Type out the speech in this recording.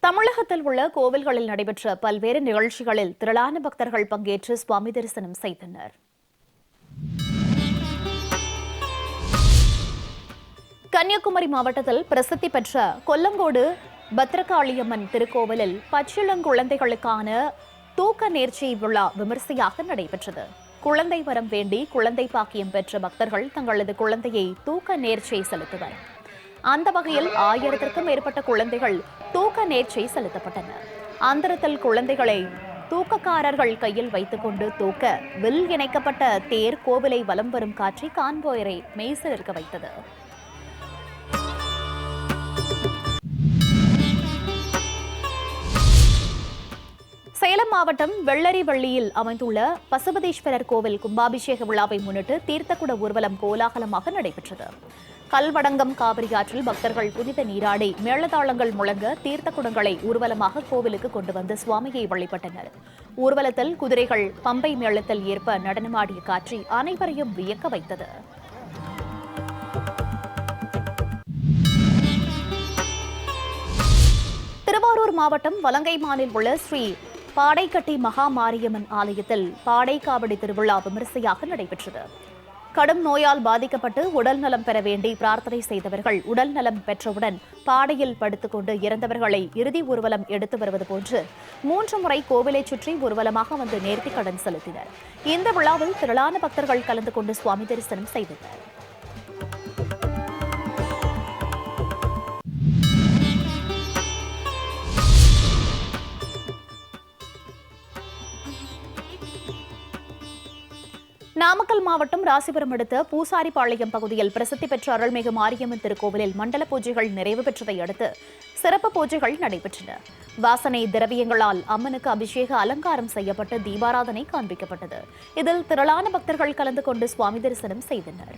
தமிழகத்தில் உள்ள கோவில்களில் நடைபெற்ற பல்வேறு நிகழ்ச்சிகளில் திரளான பக்தர்கள் பங்கேற்று சுவாமி தரிசனம் செய்தனர். கன்னியாகுமரி மாவட்டத்தில் பிரசித்தி பெற்ற கொல்லங்கோடு பத்ரகாளியம்மன் திருக்கோவிலில் பச்சிளங்குழந்தைகளுக்கான தூக்க நேர்ச்சி விழா விமரிசையாக நடைபெற்றது. குழந்தை வரம் வேண்டி குழந்தை பாக்கியம் பெற்ற பக்தர்கள் தங்களது குழந்தையை தூக்க நேர்ச்சை செலுத்துவர். அந்த வகையில் 1000க்கும் மேற்பட்ட குழந்தைகள் தூக்க நேர்ச்சை செலுத்தப்பட்டனர். அந்தரத்தில் குழந்தைகளை தூக்கக்காரர்கள் கையில் வைத்துக் கொண்டு தூக்க வில் இணைக்கப்பட்ட தேர் கோவிலை வலம் வரும் காட்சி காண்போயரை மெய்சிலிர்க்க வைத்தது. சேலம் மாவட்டம் வெள்ளரிவள்ளியில் அமைந்துள்ள பசுபதீஸ்வரர் கோவில் கும்பாபிஷேக விழாவை முன்னிட்டு தீர்த்தக்குட ஊர்வலம் கோலாகலமாக நடைபெற்றது. கல்வடங்கம் காவிரி ஆற்றில் பக்தர்கள் புனித நீராடி மேளதாளங்கள் முழங்க தீர்த்த குடங்களை ஊர்வலமாக கோவிலுக்கு கொண்டு வந்து சுவாமியை வழிபட்டனர். ஊர்வலத்தில் குதிரைகள் பம்பை மேளத்தில் ஏற்ப நடனமாடிய காட்சி அனைவரையும் வியக்க வைத்தது. திருவாரூர் மாவட்டம் வலங்கைமானில் உள்ள ஸ்ரீ பாடைக்கட்டி மகா மாரியம்மன் ஆலயத்தில் பாடை காவடி திருவிழா விமரிசையாக நடைபெற்றது. கடும் நோயால் பாதிக்கப்பட்டு உடல் நலம் பெற வேண்டி பிரார்த்தனை செய்தவர்கள் உடல் நலம் பெற்றவுடன் பாடையில் படுத்துக்கொண்டு இறந்தவர்களை இறுதி ஊர்வலம் எடுத்து வருவது போன்று 3 முறை கோவிலை சுற்றி ஊர்வலமாக வந்து நேர்த்திக் கடன் செலுத்தினர். இந்த விழாவில் திரளான பக்தர்கள் கலந்து கொண்டு சுவாமி தரிசனம் செய்தனர். நாமக்கல் மாவட்டம் ராசிபுரம் அடுத்த பூசாரிபாளையம் பகுதியில் பிரசித்தி பெற்ற அருள்மிகு மாரியம்மன் திருக்கோவிலில் மண்டல பூஜைகள் நிறைவு பெற்றதை அடுத்து சிறப்பு பூஜைகள் நடைபெற்றன. வாசனை திரவியங்களால் அம்மனுக்கு அபிஷேக அலங்காரம் செய்யப்பட்டு தீபாராதனை காண்பிக்கப்பட்டது. இதில் திரளான பக்தர்கள் கலந்து கொண்டு சுவாமி தரிசனம் செய்தனர்.